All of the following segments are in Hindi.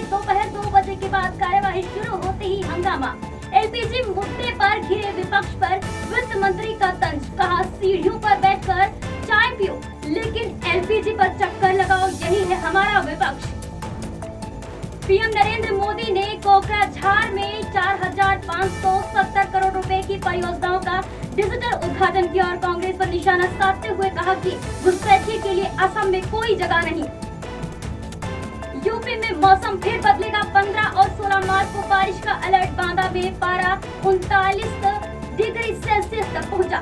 दोपहर 2 बजे के बाद कार्यवाही शुरू होते ही हंगामा। एलपीजी मुद्दे पर घिरे विपक्ष पर वित्त मंत्री का तंज, कहा सीढ़ियों पर बैठकर चाय पियो लेकिन एलपीजी पर चक्कर लगाओ, यही है हमारा विपक्ष। पीएम नरेंद्र मोदी ने कोकराझार में 4,570 करोड़ रुपए की परियोजनाओं का डिजिटल उद्घाटन किया और कांग्रेस पर निशाना साधते हुए कहा कि घुसपैठियों के लिए असम में कोई जगह नहीं। यूपी में मौसम फिर बदलेगा, 15 और 16 मार्च को बारिश का अलर्ट। बांदा में पारा 39 डिग्री सेल्सियस तक पहुंचा।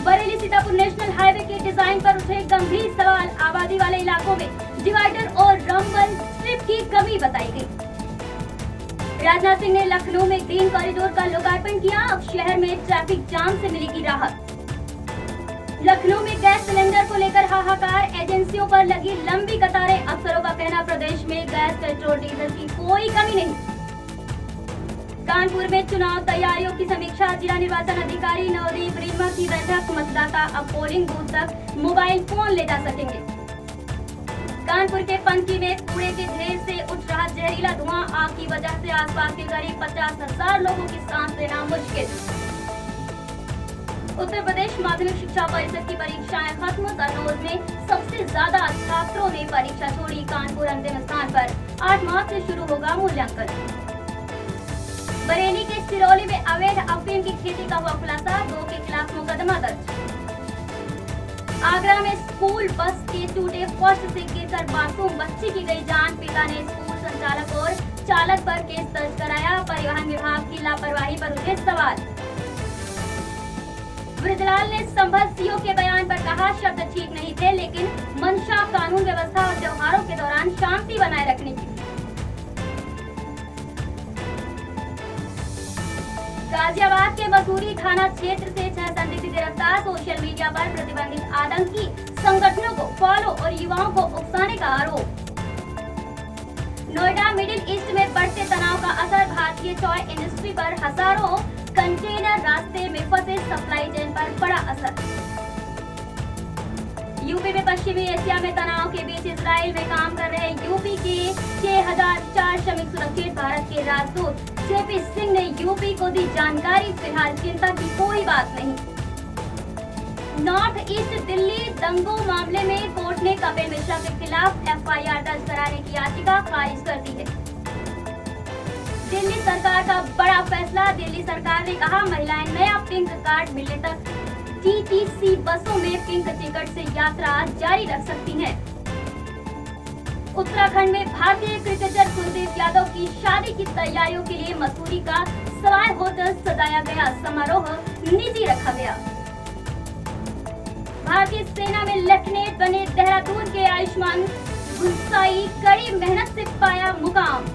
बरेली सीतापुर नेशनल हाईवे के डिजाइन पर उठे गंभीर सवाल, आबादी वाले इलाकों में डिवाइडर और रंबल स्ट्रिप की कमी बताई गई। राजनाथ सिंह ने लखनऊ में ग्रीन कॉरिडोर का लोकार्पण किया, अब शहर में ट्रैफिक जाम से मिलेगी राहत। लखनऊ में गैस सिलेंडर को लेकर हाहाकार, एजेंसियों पर लगी लंबी कतारें। अफसरों का कहना, प्रदेश में गैस, पेट्रोल, डीजल की कोई कमी नहीं। कानपुर में चुनाव तैयारियों की समीक्षा, जिला निर्वाचन अधिकारी नवदीप रिमा की बैठक। मतदाता अब पोलिंग बूथ तक मोबाइल फोन ले जा सकेंगे। कानपुर के पनकी में कूड़े के ढेर से उठ रहा जहरीला धुआं, आग की वजह से आसपास के करीब 50,000 लोगों की सांस लेना मुश्किल। उत्तर प्रदेश माध्यमिक शिक्षा परिषद की परीक्षाएं खत्म, कन्नौज में सबसे ज्यादा छात्रों ने परीक्षा छोड़ी। कानपुर अंतिम स्थान पर, 8 मार्च से शुरू होगा मूल्यांकन। बरेली के सिरौली में अवैध अफीम की खेती का हुआ खुलासा, 2 के खिलाफ मुकदमा दर्ज। आगरा में स्कूल बस के टूटे फर्श से गिरकर मासूम बच्ची की गई जान, पिता ने स्कूल संचालक और चालक पर केस दर्ज कराया। परिवहन विभाग की लापरवाही पर उठे सवाल। बृजलाल ने संभल सीओ के बयान पर कहा, शब्द ठीक नहीं थे लेकिन मंशा कानून व्यवस्था और त्योहारों के दौरान शांति बनाए रखने की। गाजियाबाद के मसूरी थाना क्षेत्र से 6 संदिग्ध गिरफ्तार, सोशल मीडिया पर प्रतिबंधित आतंकी संगठनों को फॉलो और युवाओं को उकसाने का आरोप। नोएडा मिडिल ईस्ट में बढ़ते तनाव का असर, भारतीय टॉय इंडस्ट्री पर हजारों कंटेनर रास्ते में फंसे, सप्लाई चेन पर बड़ा असर। यूपी में पश्चिमी एशिया में तनाव के बीच इजराइल में काम कर रहे यूपी के 6,004 श्रमिक सुरक्षित, भारत के राजदूत जेपी सिंह ने यूपी को दी जानकारी, फिलहाल चिंता की कोई बात नहीं। नॉर्थ ईस्ट दिल्ली दंगों मामले में कोर्ट ने कपिल मिश्रा के खिलाफ एफआईआर दर्ज कराने की याचिका खारिज कर दी है। दिल्ली सरकार का बड़ा फैसला, दिल्ली सरकार ने कहा महिलाएं नया पिंक कार्ड मिलने तक टीटीसी बसों में पिंक टिकट से यात्रा जारी रख सकती हैं। उत्तराखंड में भारतीय क्रिकेटर कुलदीप यादव की शादी की तैयारियों के लिए मसूरी का सराय होटल सजाया गया, समारोह निजी रखा गया। भारतीय सेना में लेफ्टिनेंट बने देहरादून के आयुष्मान गुस्साई, कड़ी मेहनत से पाया मुकाम।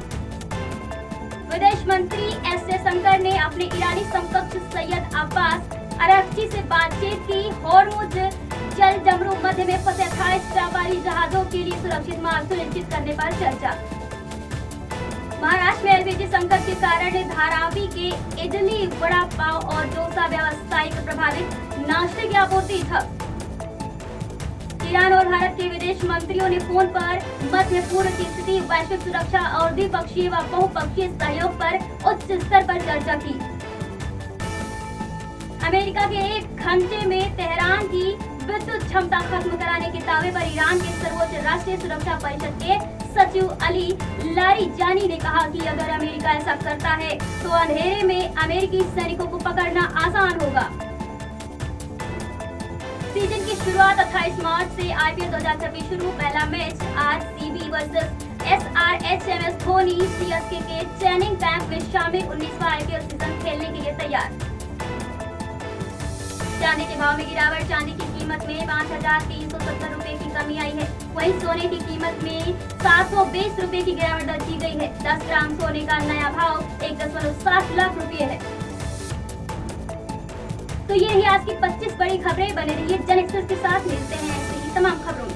विदेश मंत्री एस जयशंकर ने अपने ईरानी समकक्ष सैयद अब्बास अरागची से बातचीत की। हॉर्मुज जल जमरू मध्य में फंसे 28 व्यापारी जहाजों के लिए सुरक्षित मार्ग सुनिश्चित करने पर चर्चा। महाराष्ट्र में एलपीजी संकट के कारण धारावी के इडली, वड़ा पाव और डोसा व्यावसायिक प्रभावित, नाश्ते की आपूर्ति ठप। ईरान और भारत के विदेश मंत्रियों ने फोन पर मध्य पूर्व की स्थिति, वैश्विक सुरक्षा और द्विपक्षीय व बहुपक्षीय सहयोग पर उच्च स्तर पर चर्चा की। अमेरिका के 1 घंटे में तेहरान की विद्युत क्षमता खत्म कराने के दावे पर ईरान के सर्वोच्च राष्ट्रीय सुरक्षा परिषद के सचिव अली लारीजानी ने कहा कि अगर अमेरिका ऐसा करता है तो अंधेरे में अमेरिकी सैनिकों को पकड़ना आसान होगा। सीजन की शुरुआत 28 मार्च से आईपीएल 2026 शुरू, पहला मैच आज सीबी वर्सेस एसआरएचएमएस धोनी सीएसके के ट्रेनिंग कैंप में शामिल, 19वां आईपीएल सीजन खेलने के लिए तैयार। चांदी के भाव में गिरावट, चांदी की कीमत में 5,370 रुपए की कमी आई है, वहीं सोने की कीमत में 720 रुपए की गिरावट दर्ज की गई है। 10 ग्राम सोने का नया भाव 1.7 लाख रुपए है। तो ये ही आज की 25 बड़ी खबरें, बने रहिए जन एक्सप्रेस के साथ, मिलते हैं ऐसे ही तमाम खबरों में।